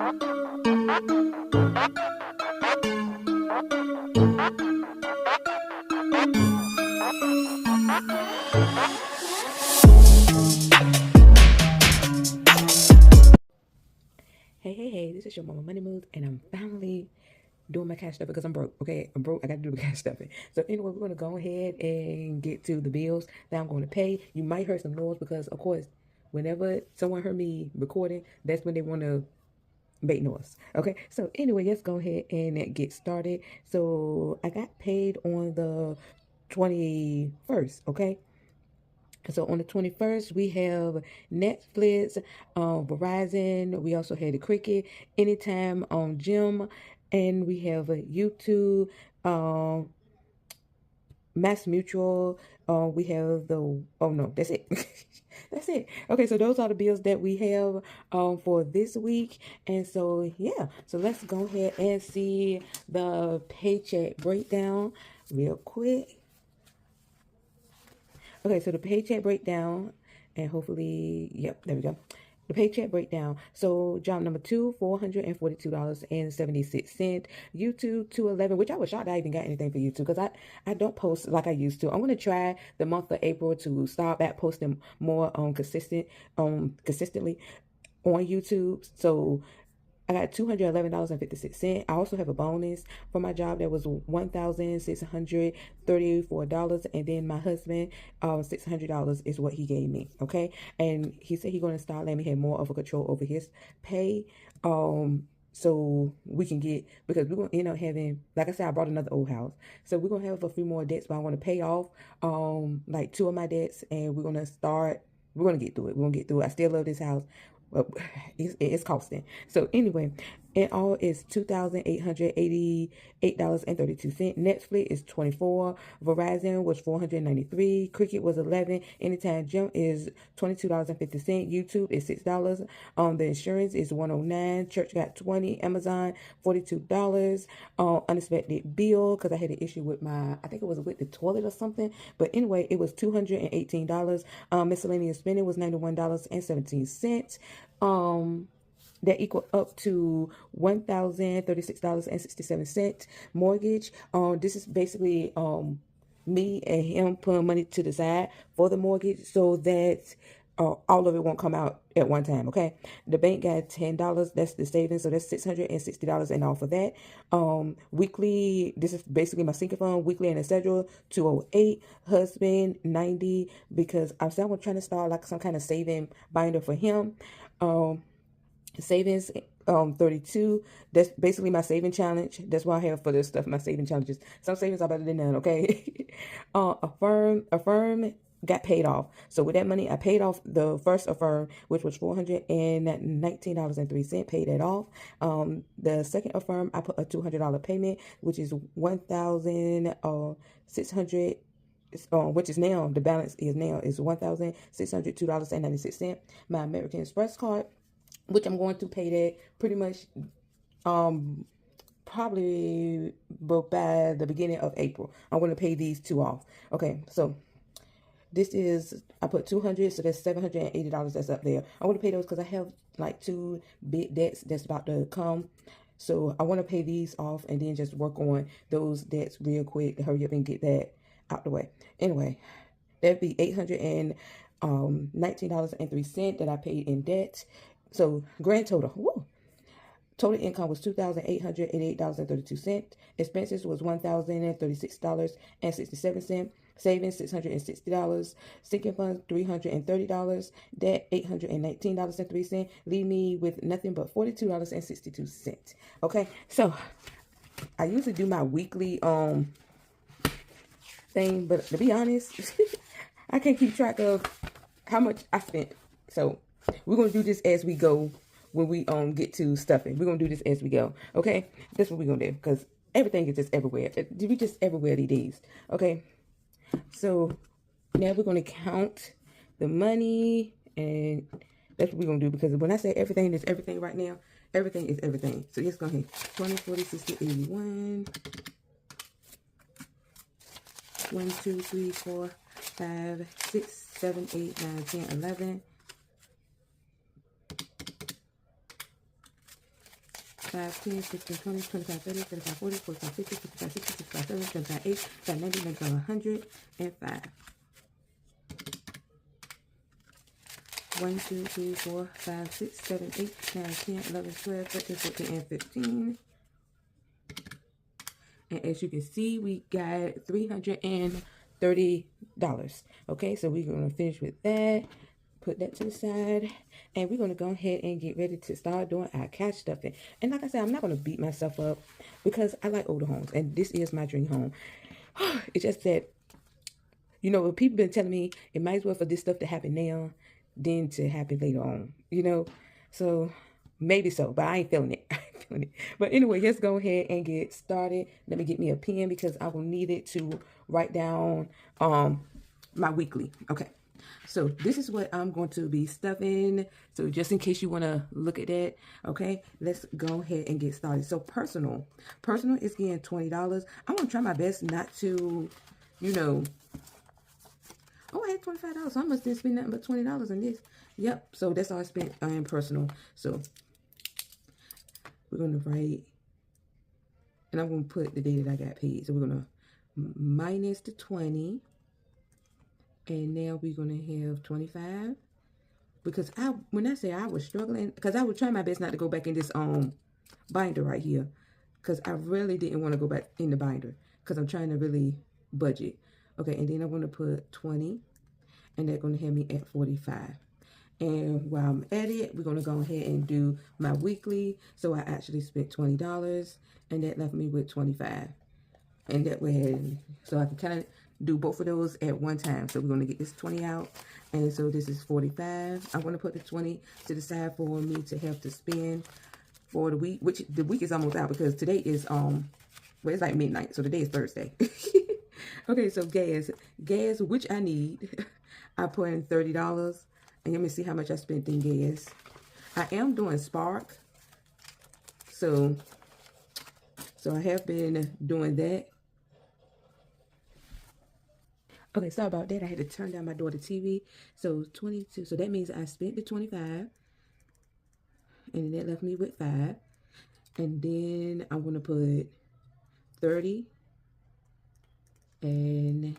Hey, this is your Mama Money Moves, and I'm finally doing my cash stuff because I'm broke. Okay, I'm broke. I got to do the cash stuffing. So anyway, we're going to go ahead and get to the bills that I'm going to pay. You might hear some noise because, of course, whenever someone heard me recording, that's when they want to make noise. Okay, so anyway, let's go ahead and get started. So I got paid on the 21st. Okay. So on the 21st, we have Netflix, Verizon. We also had the Cricket, Anytime, Gym, and we have YouTube, Mass Mutual. We have the, oh no, that's it. That's it. Okay, so those are the bills that we have for this week. And so, yeah, so let's go ahead and see the paycheck breakdown real quick. Okay, so the paycheck breakdown, and hopefully, yep, there we go. The paycheck breakdown. So job number 2, $442.76. YouTube 211, which I was shocked I even got anything for YouTube because I don't post like I used to. I'm gonna try the month of April to start back posting more consistently on YouTube. So I got $211.56. I also have a bonus for my job that was $1,634, and then my husband, $600 is what he gave me. Okay, and he said he's going to start letting me have more of a control over his pay. So we can get, because we're going to end up having, like I said, I bought another old house. So we're going to have a few more debts, but I want to pay off like 2 of my debts, and we're going to get through it. We're going to get through it. I still love this house. Well, it's costing. So anyway, in all is $2,888.32. Netflix is $24. Verizon was $493. Cricket was $11. Anytime Gym is $22.50. YouTube is $6. The insurance is $109. Church got $20. Amazon $42. Unexpected bill because I had an issue with I think it was with the toilet or something. But anyway, it was $218. Miscellaneous spending was $91.17. That equal up to $1,036.67. Mortgage. This is basically me and him putting money to the side for the mortgage so that all of it won't come out at one time. Okay, the bank got $10. That's the savings, so that's $660 and all for that. Weekly. This is basically my sinking fund. Weekly and schedule 208. Husband 90 because I'm trying to start like some kind of saving binder for him. Savings 32. That's basically my saving challenge. That's what I have for this stuff. My saving challenges. Some savings are better than none. Okay. Affirm got paid off. So with that money, I paid off the first Affirm, which was $419.03. Paid that off. The second Affirm, I put a $200 payment, which is $1,600. Which is now, the balance is $1,602.96. My American Express card, which I'm going to pay that pretty much probably by the beginning of April. I'm going to pay these 2 off. Okay, so this is, I put $200, so that's $780 that's up there. I want to pay those because I have like 2 big debts that's about to come. So I want to pay these off and then just work on those debts real quick to hurry up and get that out the way. Anyway, that'd be $819.03 that I paid in debt. So grand total, woo. Total income was $2,888.32. Expenses was $1,036.67. Savings $660. Sinking funds $330. Debt $819.03. Leave me with nothing but $42.62. Okay, so I usually do my weekly thing, but to be honest, I can't keep track of how much I spent. So we're gonna do this as we go. When we get to stuffing, we're gonna do this as we go. Okay, that's what we're gonna do because everything is just everywhere. We just everywhere these days. Okay, so now we're gonna count the money, and that's what we're gonna do because when I say everything is everything right now, everything is everything. So let's go ahead. 20, 40, 60, 81. 1, 2, 3, 4, 5, 6, 7, 8, 9, 10, 11. 5, 10, 15, 20, 25, 30, 35, 40, 45, 50, 55, 60, 65, 70, 75, 80, 75, 90, 95, 100, and 5. 1, 2, 3, 4, 5, 6, 7, 8, 9, 10, 11, 12, 13, 14, and 15. And as you can see, we got $330. Okay, so we're going to finish with that. Put that to the side. And we're going to go ahead and get ready to start doing our cash stuffing. And like I said, I'm not going to beat myself up because I like older homes. And this is my dream home. It's just that, you know, people been telling me it might as well for this stuff to happen now than to happen later on, you know. So maybe so, but I ain't feeling it. I ain't feeling it. But anyway, let's go ahead and get started. Let me get me a pen because I will need it to write down my weekly. Okay. So this is what I'm going to be stuffing. So just in case you want to look at that, okay, let's go ahead and get started. So personal is getting $20. I'm going to try my best not to, you know, oh, I had $25. So I must have spent nothing but $20 on this. Yep. So that's all I spent on personal. So we're going to write, and I'm going to put the day that I got paid. So we're going to minus the 20. And now we're going to have 25. Because when I say I was struggling, because I was trying my best not to go back in this binder right here. Because I really didn't want to go back in the binder. Because I'm trying to really budget. Okay, and then I'm going to put 20. And that's going to have me at 45. And while I'm at it, we're going to go ahead and do my weekly. So I actually spent $20. And that left me with 25. And that way, so I can kind of do both of those at one time. So we're going to get this 20 out. And so this is 45. I'm going to put the 20 to the side for me to have to spend for the week. Which the week is almost out because today is, well, it's like midnight. So today is Thursday. Okay, so gas, which I need. I put in $30. And let me see how much I spent in gas. I am doing Spark. So I have been doing that. Okay, sorry about that. I had to turn down my daughter's TV. So 22. So that means I spent the 25. And that left me with 5. And then I'm going to put 30. And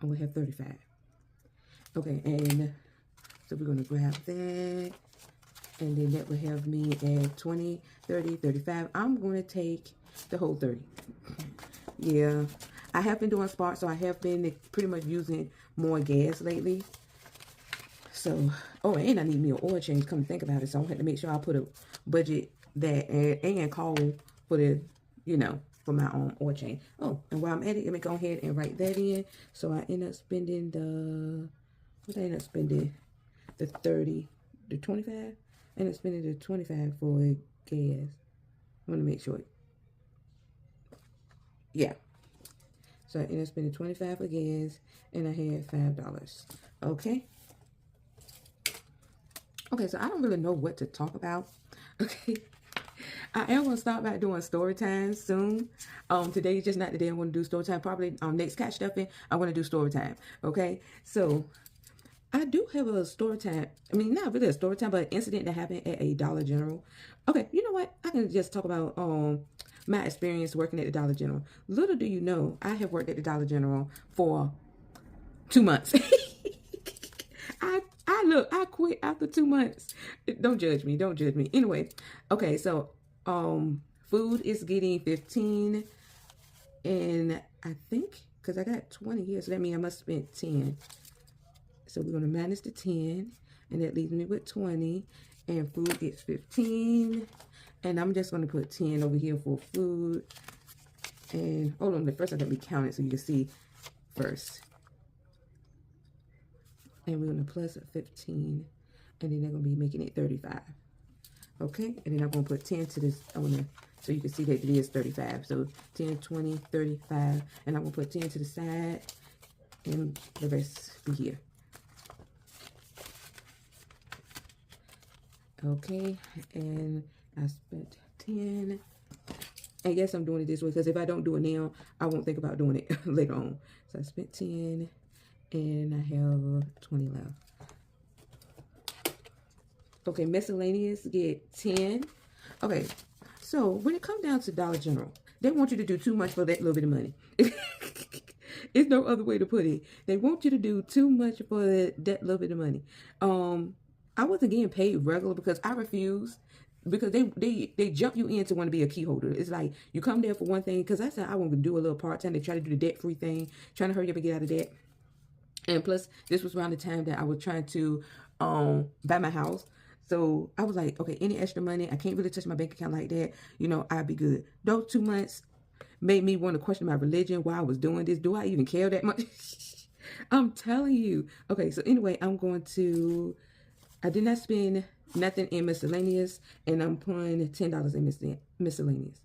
I'm going to have 35. Okay, and so we're going to grab that. And then that will have me at 20, 30, 35. I'm going to take the whole 30. Yeah. I have been doing Spark, so I have been pretty much using more gas lately. So, oh, and I need me an oil change. Come think about it. So I have to make sure I put a budget that and call for the, you know, for my own oil change. Oh, and while I'm at it, let me go ahead and write that in. So I end up spending the, what I end up spending? The 30, the 25. I end up spending the 25 for gas. I want to make sure. Yeah. So I ended up spending 25 for gas, and I had $5. Okay. Okay, so I don't really know what to talk about. Okay. I am going to start back doing story time soon. Today is just not the day I'm going to do story time. Probably next cash stuffing, I'm going to do story time. Okay. So I do have a story time. I mean, not really a story time, but an incident that happened at a Dollar General. Okay, you know what? I can just talk about my experience working at the Dollar General. Little do you know, I have worked at the Dollar General for 2 months. I quit after 2 months. Don't judge me. Don't judge me. Anyway, okay, so food is getting 15, and I think because I got 20 here, so that means I must spend 10. So we're going to minus the 10, and that leaves me with 20, and food gets 15, and I'm just going to put 10 over here for food. And hold on, first let me count it so you can see first. And we're going to plus 15, and then they're going to be making it 35. Okay, and then I'm going to put 10 to this, so you can see that it is 35. So 10, 20, 35, and I'm going to put 10 to the side, and the rest be here. Okay, and I spent 10. I guess I'm doing it this way because if I don't do it now, I won't think about doing it later on. So I spent 10, and I have 20 left. Okay, miscellaneous get 10. Okay, So when it comes down to Dollar General, they want you to do too much for that little bit of money. It's no other way to put it. They want you to do too much for that little bit of money. I wasn't getting paid regular because I refused. Because they jump you in to want to be a key holder. It's like you come there for one thing. Because I said I want to do a little part-time. They try to do the debt-free thing. Trying to hurry up and get out of debt. And plus, this was around the time that I was trying to buy my house. So I was like, okay, any extra money, I can't really touch my bank account like that. You know, I'd be good. Those 2 months made me want to question my religion, why I was doing this. Do I even care that much? I'm telling you. Okay, so anyway, I did not spend nothing in miscellaneous, and I'm putting $10 in miscellaneous.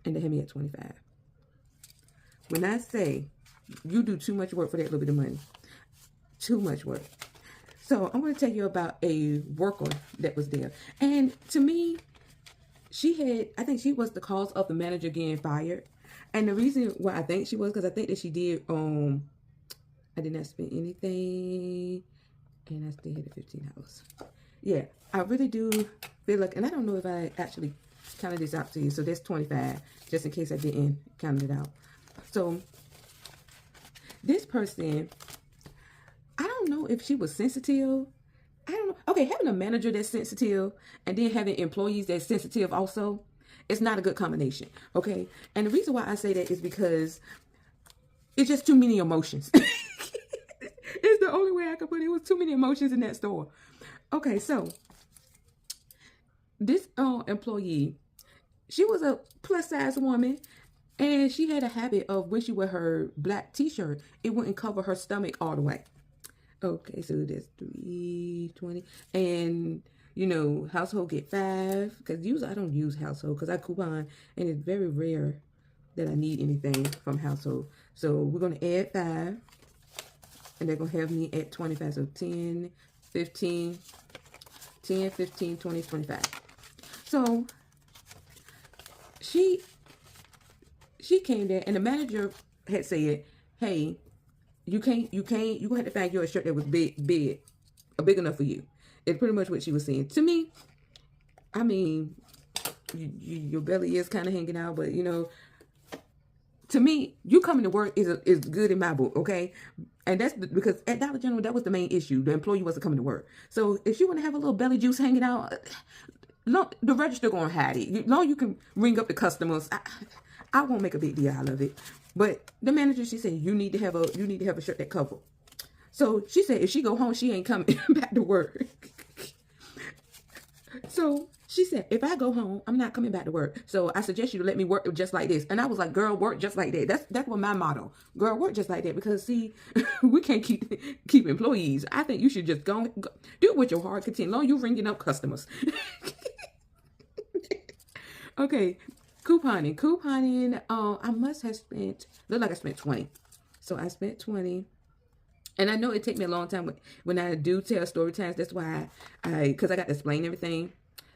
And they had me at $25. When I say you do too much work for that little bit of money, too much work. So I'm going to tell you about a worker that was there. And to me, I think she was the cause of the manager getting fired. And the reason why I think she was, because I think that she did, I did not spend anything, and I still had the $15. Yeah, I really do feel like, and I don't know if I actually counted this out to you, so that's 25, just in case I didn't count it out. So this person, I don't know if she was sensitive. I don't know. Okay, having a manager that's sensitive and then having employees that's sensitive also, it's not a good combination, okay? And the reason why I say that is because it's just too many emotions. It's the only way I could put it. It was too many emotions in that store. Okay, so this employee, she was a plus-size woman, and she had a habit of when she wore her black t-shirt, it wouldn't cover her stomach all the way. Okay, so that's $3.20, and you know, household get $5, because usually I don't use household because I coupon, and it's very rare that I need anything from household. So we're gonna add 5, and they're gonna have me at 25. So 10, 15, 10, 15, 20, 25. So she came there, and the manager had said, hey, you're gonna have to find you a shirt that was big enough for you. It's pretty much what she was saying to me. I mean, your belly is kind of hanging out, but you know, to me, you coming to work is good in my book, okay? And that's because at Dollar General, that was the main issue. The employee wasn't coming to work. So if you want to have a little belly juice hanging out, the register gonna hide it. Long you can ring up the customers. I won't make a big deal out of it. But the manager, she said, you need to have a shirt that cover. So she said if she go home, she ain't coming back to work. So she said, if I go home, I'm not coming back to work. So I suggest you to let me work just like this. And I was like, girl, work just like that. That's what my motto. Girl, work just like that. Because see, we can't keep employees. I think you should just go do it with your heart content. Long you ringing up customers. Okay, couponing. I must have spent, look like I spent 20. So I spent 20. And I know it takes me a long time when I do tell story times. That's why because I got to explain everything.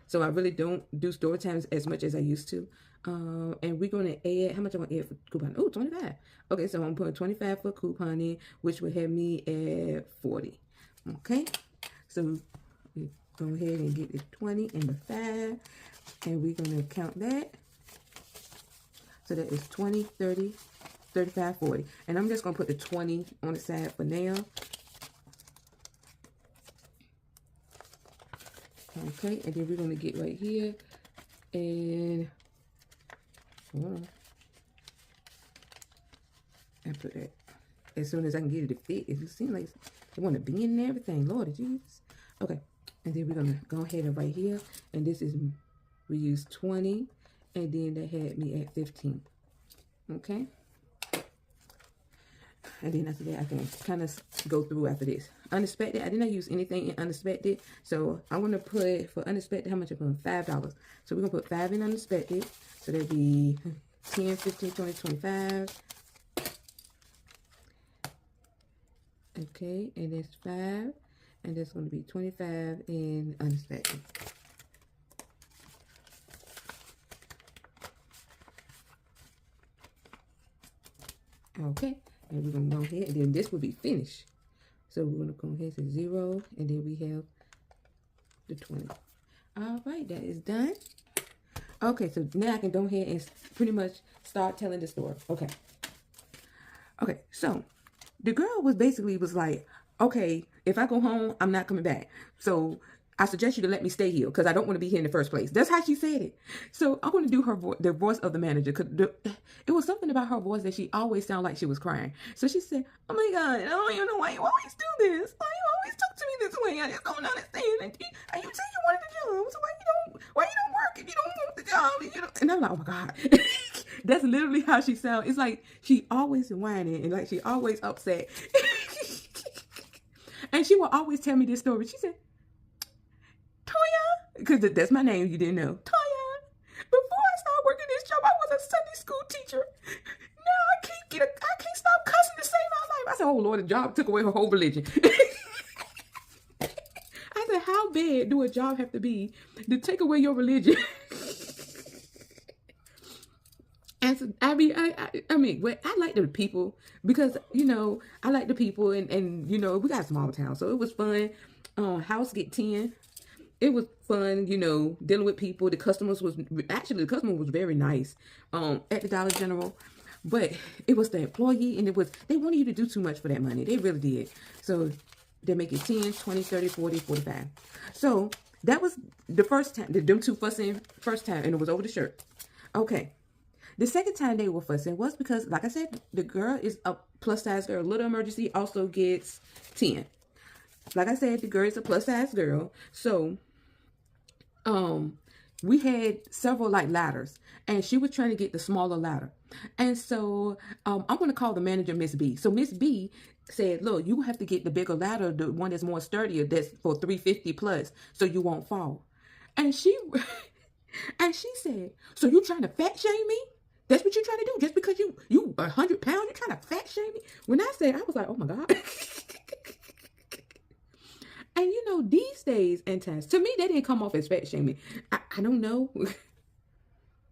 So I really don't do story times as much as I used to. And we're going to add, how much I'm going to add for couponing? Oh, 25. Okay, so I'm putting 25 for couponing, which will have me at 40. Okay, so we go ahead and get the 20 and the 5. And we're going to count that. So that is 20, 30, 35, 40. And I'm just going to put the 20 on the side for now. Okay, and then we're going to get right here. And and put that as soon as I can get it to fit. It seems like they want to be in and everything. Lord Jesus. Okay, and then we're going to go ahead and right here. And this is, we use 20. And then that had me at 15. Okay. And then after that, I can kind of go through after this. Unexpected. I did not use anything in unexpected. So I'm going to put for unexpected, how much I'm putting? $5. So we're going to put 5 in unexpected. So that'd be 10, 15, 20, 25. Okay. And that's 5. And that's going to be 25 in unexpected. Okay, and we're going to go ahead, and then this will be finished. So we're going to go ahead and say 0, and then we have the 20. All right, that is done. Okay, so now I can go ahead and pretty much start telling the story. Okay, so the girl was like, okay, if I go home, I'm not coming back. So I suggest you to let me stay here because I don't want to be here in the first place. That's how she said it. So I'm going to do the voice of the manager, because it was something about her voice that she always sounded like she was crying. So she said, oh my God, I don't even know why you always do this. Why you always talk to me this way? I just don't understand. And you say you wanted the job, so why you don't work if you don't want the job? And I'm like, oh my God. That's literally how she sounds. It's like she always whining and like she always upset. And she will always tell me this story. She said, Toya, because that's my name, you didn't know. Toya, before I started working this job, I was a Sunday school teacher. Now I can't stop cussing to save my life. I said, oh Lord, the job took away her whole religion. I said, how bad do a job have to be to take away your religion? And so, I mean, I like the people because, I like the people and we got a small town. So it was fun. House get 10. It was fun, dealing with people. The customer was very nice at the Dollar General. But it was the employee and they wanted you to do too much for that money. They really did. So they make it 10, 20, 30, 40, 45. So that was the first time, them two fussing first time, and it was over the shirt. Okay. The second time they were fussing was because, like I said, the girl is a plus size girl. Little Emergency also gets 10. Like I said, the girl is a plus size girl. So, we had several like ladders, and she was trying to get the smaller ladder. And so, I'm going to call the manager Miss B. So Miss B said, look, you have to get the bigger ladder, the one that's more sturdier, that's for 350 plus, so you won't fall. And she said, so you trying to fat shame me? That's what you're trying to do? Just because you 100 pounds, you're trying to fat shame me? When I said, I was like, oh my God. And these days and times, to me, that didn't come off as fat shaming. I don't know.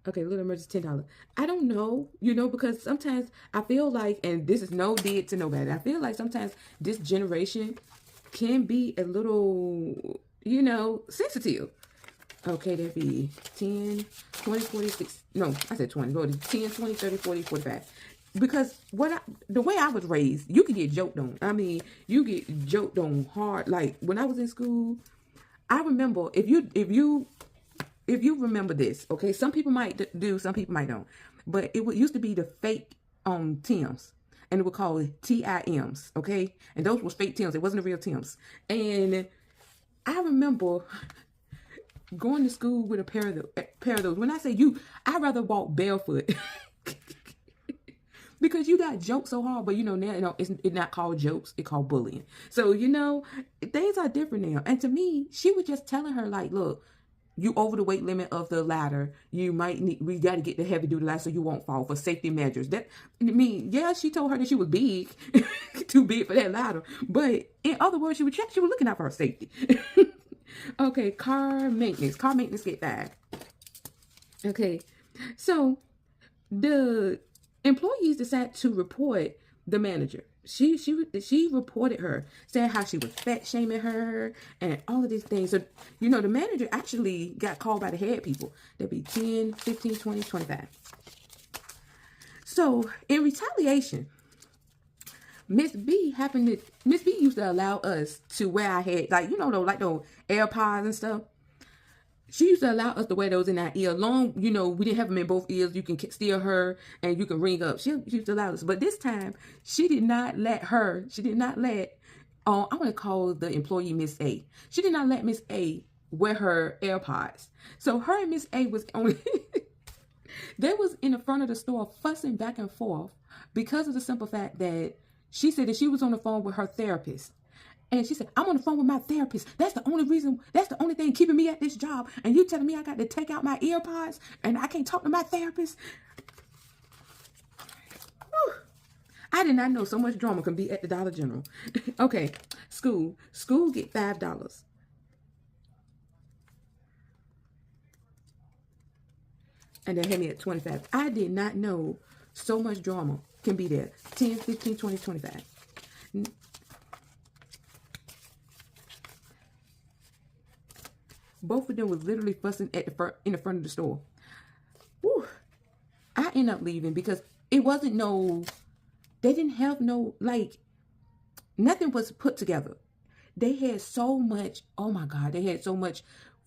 Okay, Little Emergency, $10. I don't know, because sometimes I feel like, and this is no dig to nobody, I feel like sometimes this generation can be a little, sensitive. Okay, that'd be 10, 20, 46. No, I said 20. Go to 10, 20, 30, 40, 45. Because the way I was raised, you could get joked on. I mean, you get joked on hard. Like when I was in school, I remember if you remember this, okay, some people might do, some people might don't. But it used to be the fake Tims. And it would call it TIMs, okay? And those were fake Tims. It wasn't the real Tims. And I remember going to school with a pair of those. When I say I'd rather walk barefoot because you got joked so hard. But now it's not called jokes; it's called bullying. So things are different now. And to me, she was just telling her like, look, you over the weight limit of the ladder. We got to get the heavy duty ladder so you won't fall for safety measures. Yeah, she told her that she was big, too big for that ladder. But in other words, she was looking out for her safety. Okay, car maintenance. Car maintenance get 5. Okay, so the employees decided to report the manager. She reported her, saying how she was fat shaming her and all of these things. So, the manager actually got called by the head people. That'd be 10, 15, 20, 25. So, in retaliation, Miss B used to allow us to wear our head, like those AirPods and stuff. She used to allow us to wear those in our ear. We didn't have them in both ears. You can steal her and you can ring up. She used to allow us. But this time, she did not let, I'm going to call the employee Miss A. She did not let Miss A wear her AirPods. So her and Miss A was only, they was in the front of the store fussing back and forth because of the simple fact that she said that she was on the phone with her therapist. And she said, I'm on the phone with my therapist. That's the only thing keeping me at this job. And you telling me I got to take out my earpods and I can't talk to my therapist? Whew. I did not know so much drama can be at the Dollar General. Okay, school get $5. And they had me at 25. I did not know so much drama can be there. 10, 15, 20, 25. Both of them was literally fussing at in the front of the store. Whew. I ended up leaving because it wasn't they didn't have like, nothing was put together. They had so much, oh my God, they had so much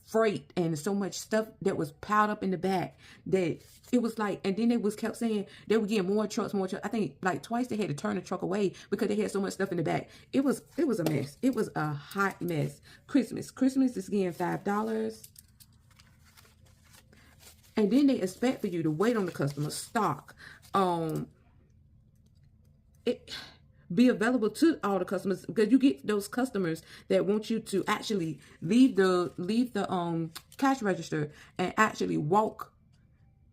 freight and so much stuff that was piled up in the back that it was like, and then they kept saying they were getting more trucks. I think like twice they had to turn the truck away because they had so much stuff in the back. It was a mess. It was a hot mess. Christmas is getting $5. And then they expect for you to wait on the customer stock. Be available to all the customers, because you get those customers that want you to actually leave the cash register and actually walk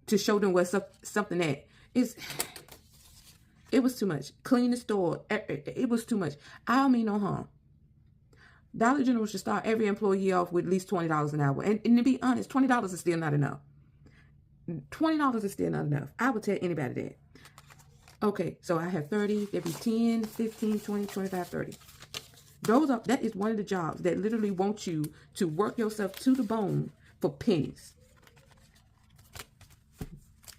to show them what's something that is. It was too much. Clean the store. It was too much. I don't mean no harm. Dollar General should start every employee off with at least $20 an hour. And to be honest, $20 is still not enough. $20 is still not enough. I would tell anybody that. Okay, so I have 30, there'd be 10, 15, 20, 25, 30. That is one of the jobs that literally want you to work yourself to the bone for pennies.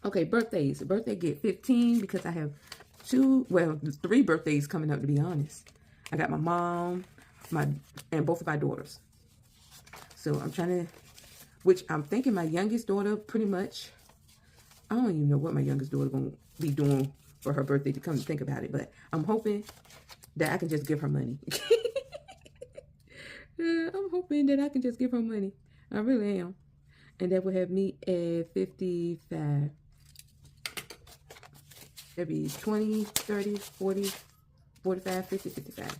Okay, birthdays. Birthday get 15 because I have 3 birthdays coming up, to be honest. I got my mom, and both of my daughters. So I'm trying to, which I'm thinking my youngest daughter pretty much, I don't even know what my youngest daughter going to be doing for her birthday, to come to think about it, but I'm hoping that I can just give her money. I'm hoping that I can just give her money. I really am. And that will have me at 55. That'd be 20, 30, 40, 45, 50, 55.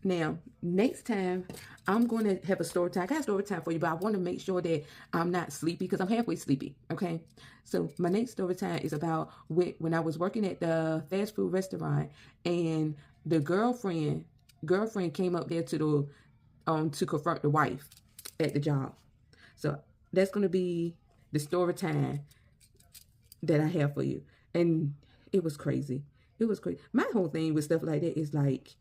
Now, next time, I'm going to have a story time. I got a story time for you, but I want to make sure that I'm not sleepy, because I'm halfway sleepy, okay? So my next story time is about when I was working at the fast food restaurant, and the girlfriend came up there to confront the wife at the job. So that's going to be the story time that I have for you. And it was crazy. It was crazy. My whole thing with stuff like that is like,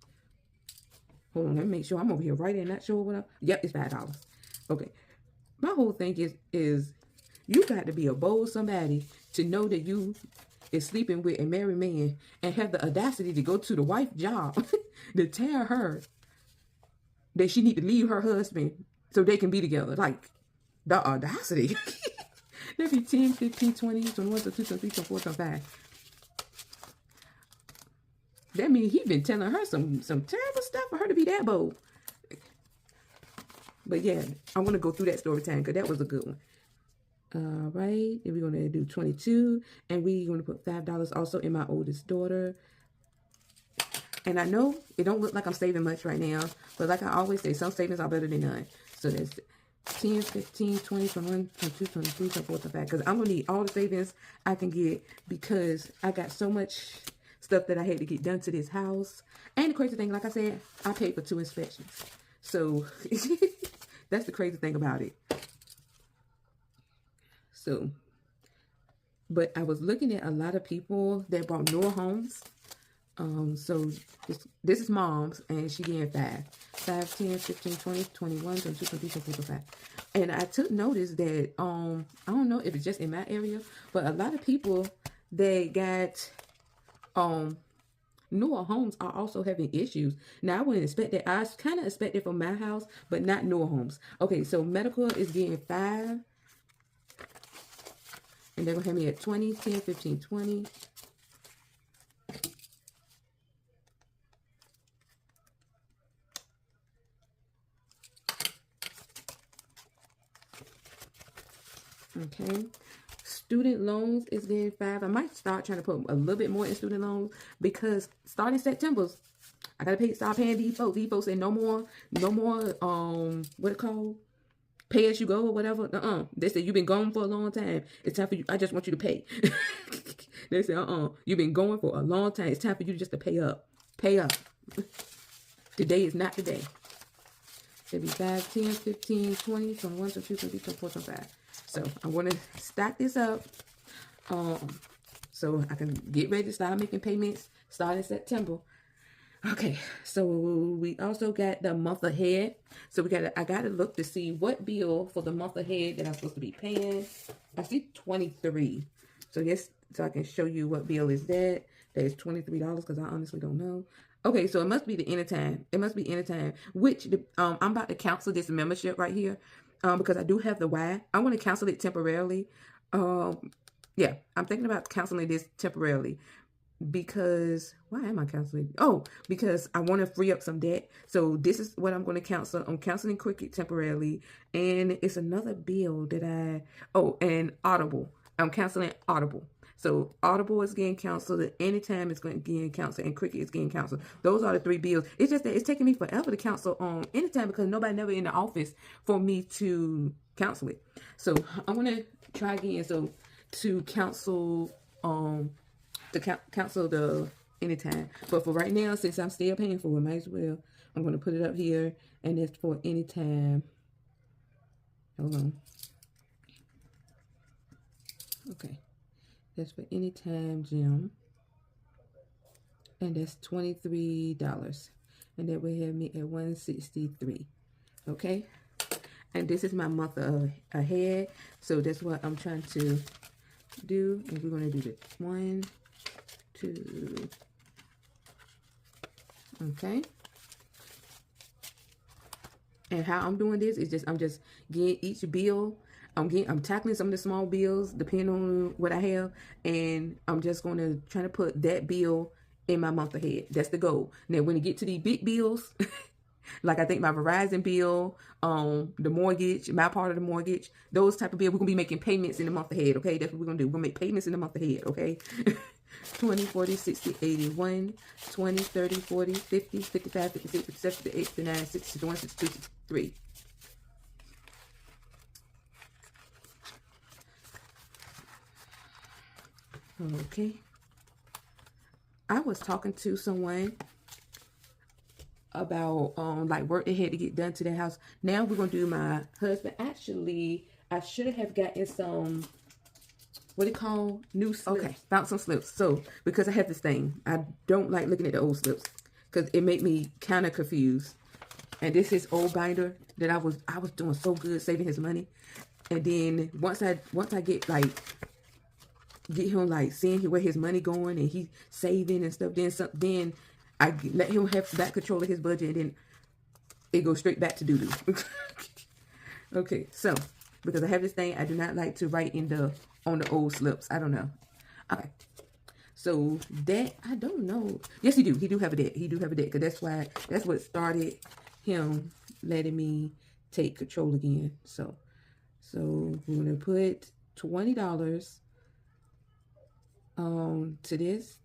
hold on, let me make sure I'm over here right and not sure what yep, it's $5. Okay. My whole thing is you got to be a bold somebody to know that you is sleeping with a married man and have the audacity to go to the wife's job to tell her that she need to leave her husband so they can be together. Like, the audacity. That'd be 10, 15, 20, 21, 22, 23, 24, 25. That means he been telling her some terrible stuff for her to be that bold. But yeah, I want to go through that story time because that was a good one. All right, and we're going to do 22, and we're going to put $5 also in my oldest daughter. And I know it don't look like I'm saving much right now, but like I always say, some savings are better than none. So that's 10, 15, 20, 21, 22, 23, 24, 25. Because I'm going to need all the savings I can get because I got so much stuff that I had to get done to this house. And the crazy thing, like I said, I paid for 2 inspections. So that's the crazy thing about it. So, but I was looking at a lot of people that bought newer homes. So this is mom's, and she getting 5, 10, 15, 20, 21, 22, 23, 24, 25. And I took notice that, I don't know if it's just in my area, but a lot of people that got, newer homes are also having issues. Now, I wouldn't expect that. I kind of expected for my house, but not newer homes. Okay, so medical is getting 5. And they're going to have me at 20, 10, 15, 20. Okay. Student loans is getting 5. I might start trying to put a little bit more in student loans because starting September, I got to start paying these folks. These folks say no more, what it called? Pay as you go or whatever. They say you've been gone for a long time. It's time for you. I just want you to pay. They say, you've been going for a long time. It's time for you just to pay up. Pay up. Today is not the day. It'll be 5, 10, 15, 20, 21, 22, 23, 24, 25. So I'm going to stack this up. So I can get ready to start making payments starting September. Okay, so we also got the month ahead. So I gotta look to see what bill for the month ahead that I'm supposed to be paying. I see 23. So yes, so I can show you what bill is that. That is $23 because I honestly don't know. Okay, so it must be the anytime. It must be anytime. Which I'm about to cancel this membership right here. Because I do have the Y. I'm gonna cancel it temporarily. Yeah, I'm thinking about canceling this temporarily. Because why am I canceling? Oh, because I want to free up some debt. So this is what I'm going to cancel. I'm canceling Cricket temporarily, and it's another bill that and Audible. I'm canceling Audible. So Audible is getting canceled. Anytime it's going to get canceled, and Cricket is getting canceled. Those are the 3 bills. It's just that it's taking me forever to cancel Anytime because nobody never in the office for me to cancel it. So I'm gonna try again. So to cancel cancel the anytime. But for right now, since I'm still paying for it, might as well. I'm going to put it up here. And it's for anytime. Hold on. Okay. That's for anytime gym. And that's $23. And that will have me at $163. Okay. And this is my month ahead. So that's what I'm trying to do. And we're going to do the 1, 2. Okay. And how I'm doing this is I'm just getting each bill. I'm tackling some of the small bills depending on what I have, and I'm just going to try to put that bill in my month ahead. That's the goal. Now, when you get to these big bills, like I think my Verizon bill, the mortgage, my part of the mortgage, those type of bills, we're gonna be making payments in the month ahead. Okay, that's what we're gonna do. We're gonna make payments in the month ahead. Okay. 20, 40, 60, 80, 1, 20, 30, 40, 50, 55, 56, 57, 58, 59, 60, 61, 62, 63. Okay. I was talking to someone about like work they had to get done to their house. Now we're gonna do my husband. Actually, I should have gotten some, what do you call, new slips. Okay, found some slips. So because I have this thing, I don't like looking at the old slips because it made me kind of confused. And this is old binder that I was doing so good saving his money. And then once I get him like seeing where his money going and he saving and stuff, then I let him have back control of his budget, and then it goes straight back to doo-doo. Okay, so because I have this thing, I do not like to write on the old slips. I don't know. Okay, so that I don't know. Yes, he do. He do have a debt. He do have a debt because that's what started him letting me take control again. So we're gonna put $20 to this.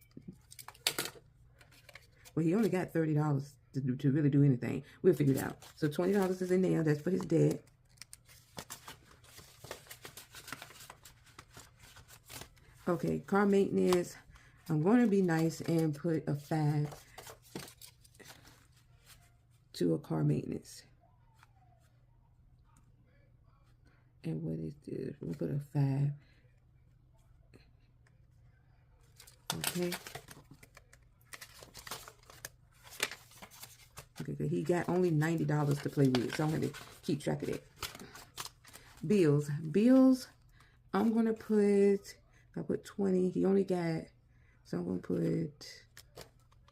Well, he only got $30 to really do anything. We'll figure it out. So $20 is in there. That's for his debt. Okay, car maintenance. I'm going to be nice and put a 5 to a car maintenance. And what is this? We'll put a 5. Okay. Okay, he got only $90 to play with, so I'm going to keep track of that. Bills. I'm going to put, I put 20. He only got, so I'm going to put,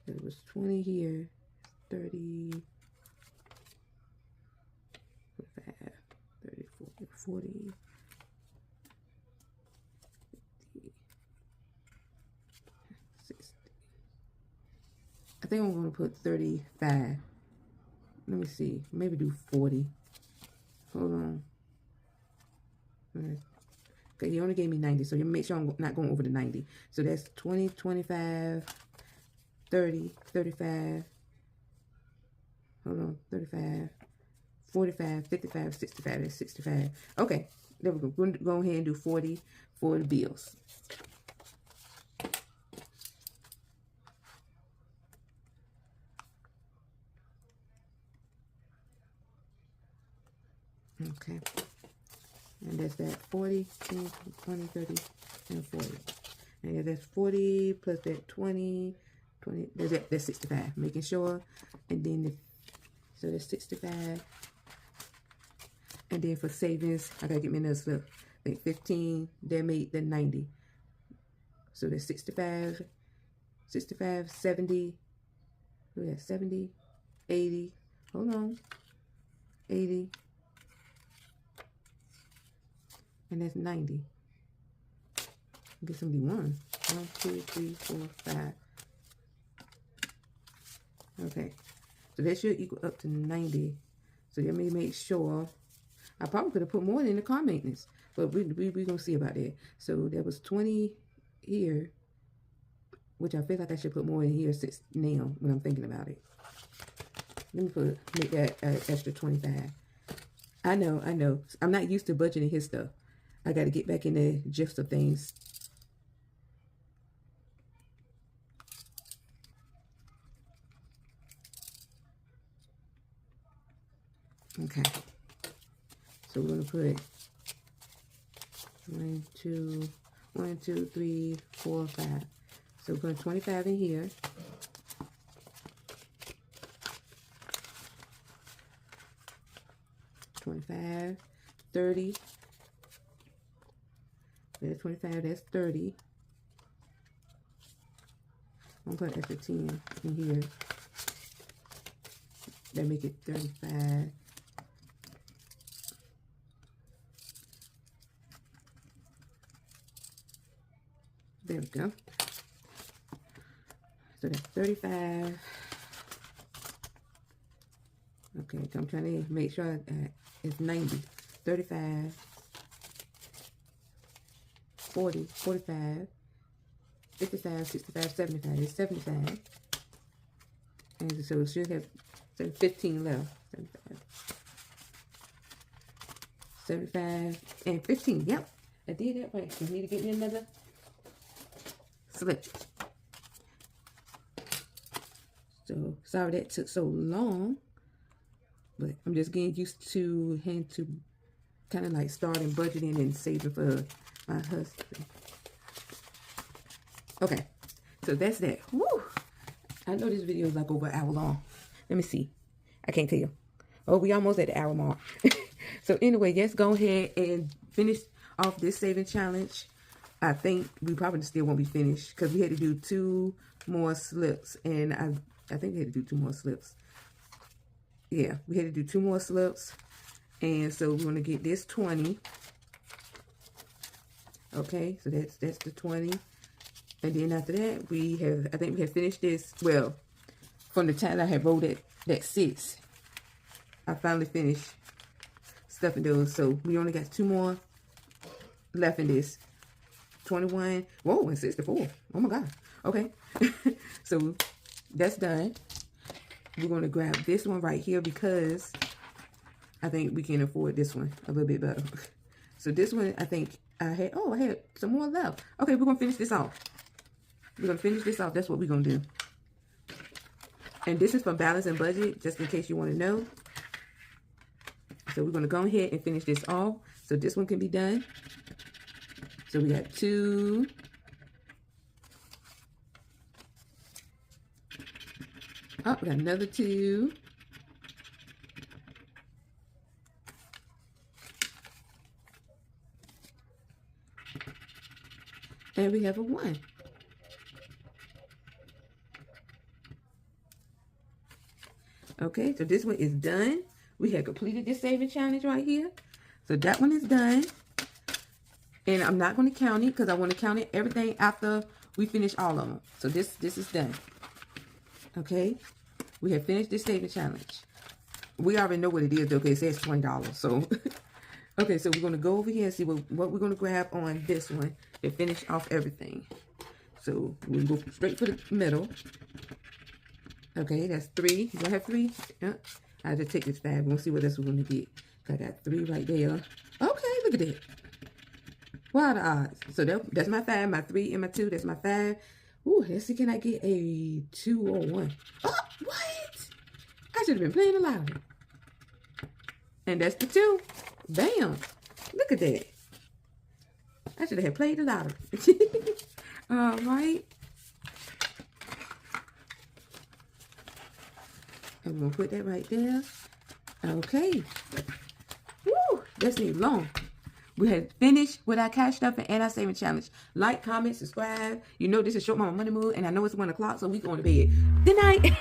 it was 20 here, 30, 45, 30, 40, 50, 60. I think I'm going to put 35. Let me see. Maybe do 40. Hold on. Okay, he only gave me 90, so you make sure I'm not going over the 90. So that's 20, 25, 30, 35. Hold on. 35, 45, 55, 65. That's 65. Okay, there we go. We're going to go ahead and do 40 for the bills. Okay, and that's that 40, 10, 20, 30, and 40. And that's 40 plus that 20, 20, that's 65. Making sure. And then, so that's 65. And then for savings, I gotta get me another slip. I think 15, that made the 90. So that's 65, 70, we got 70, 80, hold on, 80, and that's 90. I guess it'll be 1, 2, 3, 4, 5. Okay, so that should equal up to 90. So let me make sure. I probably could have put more in the car maintenance, but we gonna see about that. So that was 20 here, which I feel like I should put more in here since now when I'm thinking about it. Let me make that extra 25. I know. I'm not used to budgeting his stuff. I got to get back in the gist of things. Okay. So we're going to put 1, 2, 3, 4, 5. So we're going to 25 in here. $25, $30. That's 25, that's 30. I'm going to put extra 10 in here. That make it 35. There we go. So that's 35. Okay, I'm trying to make sure it's 90. 35, 40, 45, 55, 65, 75. It's 75. And so it should have 15 left. 75 and 15. Yep, I did that right. You need to get me another slip. So sorry that took so long, but I'm just getting used to having to kind of like starting budgeting and saving for my husband. Okay, so that's that. Woo! I know this video is like over an hour long. Let me see. I can't tell. Oh, we almost at the hour mark. So anyway, let's go ahead and finish off this saving challenge. I think we probably still won't be finished because we had to do 2 more slips, and I think we had to do 2 more slips. Yeah, we had to do 2 more slips, and so we're gonna get this 20. Okay, so that's the 20, and then after that I think we have finished this. Well, from the time I had wrote that 6, I finally finished stuffing those. So we only got 2 more left in this. 21. Whoa, and 64. Oh my God. Okay. So that's done. We're going to grab this one right here because I think we can afford this one a little bit better. So this one, I think I had some more left. Okay, we're going to finish this off. We're going to finish this off. That's what we're going to do. And this is for balance and budget, just in case you want to know. So we're going to go ahead and finish this off. So this one can be done. So we got 2. Oh, we got another 2. And we have a 1. Okay, so this one is done. We have completed this saving challenge right here. So that one is done. And I'm not going to count it because I want to count it everything after we finish all of them. So this is done. Okay, we have finished this saving challenge. We already know what it is. Okay, it says $20. So okay, so we're going to go over here and see what we're going to grab on this one to finish off everything. So we'll go straight for the middle. Okay, that's 3. You have 3? Yeah. I have to take this 5. We'll see what else we're going to get. I got 3 right there. Okay, look at that. What are the odds? So that's my 5, my 3, and my 2. That's my 5. Ooh, let's see, can I get a 2 or 1? Oh, what? I should have been playing the lottery. And that's the 2. Bam. Look at that. I should have played the lottery. All right. I'm going to put that right there. Okay. Woo! That's need long. We had finished with our cash stuffing and our saving challenge. Like, comment, subscribe. You know this is Short Mama Money Move, and I know it's 1 o'clock, so we going to bed. Good night.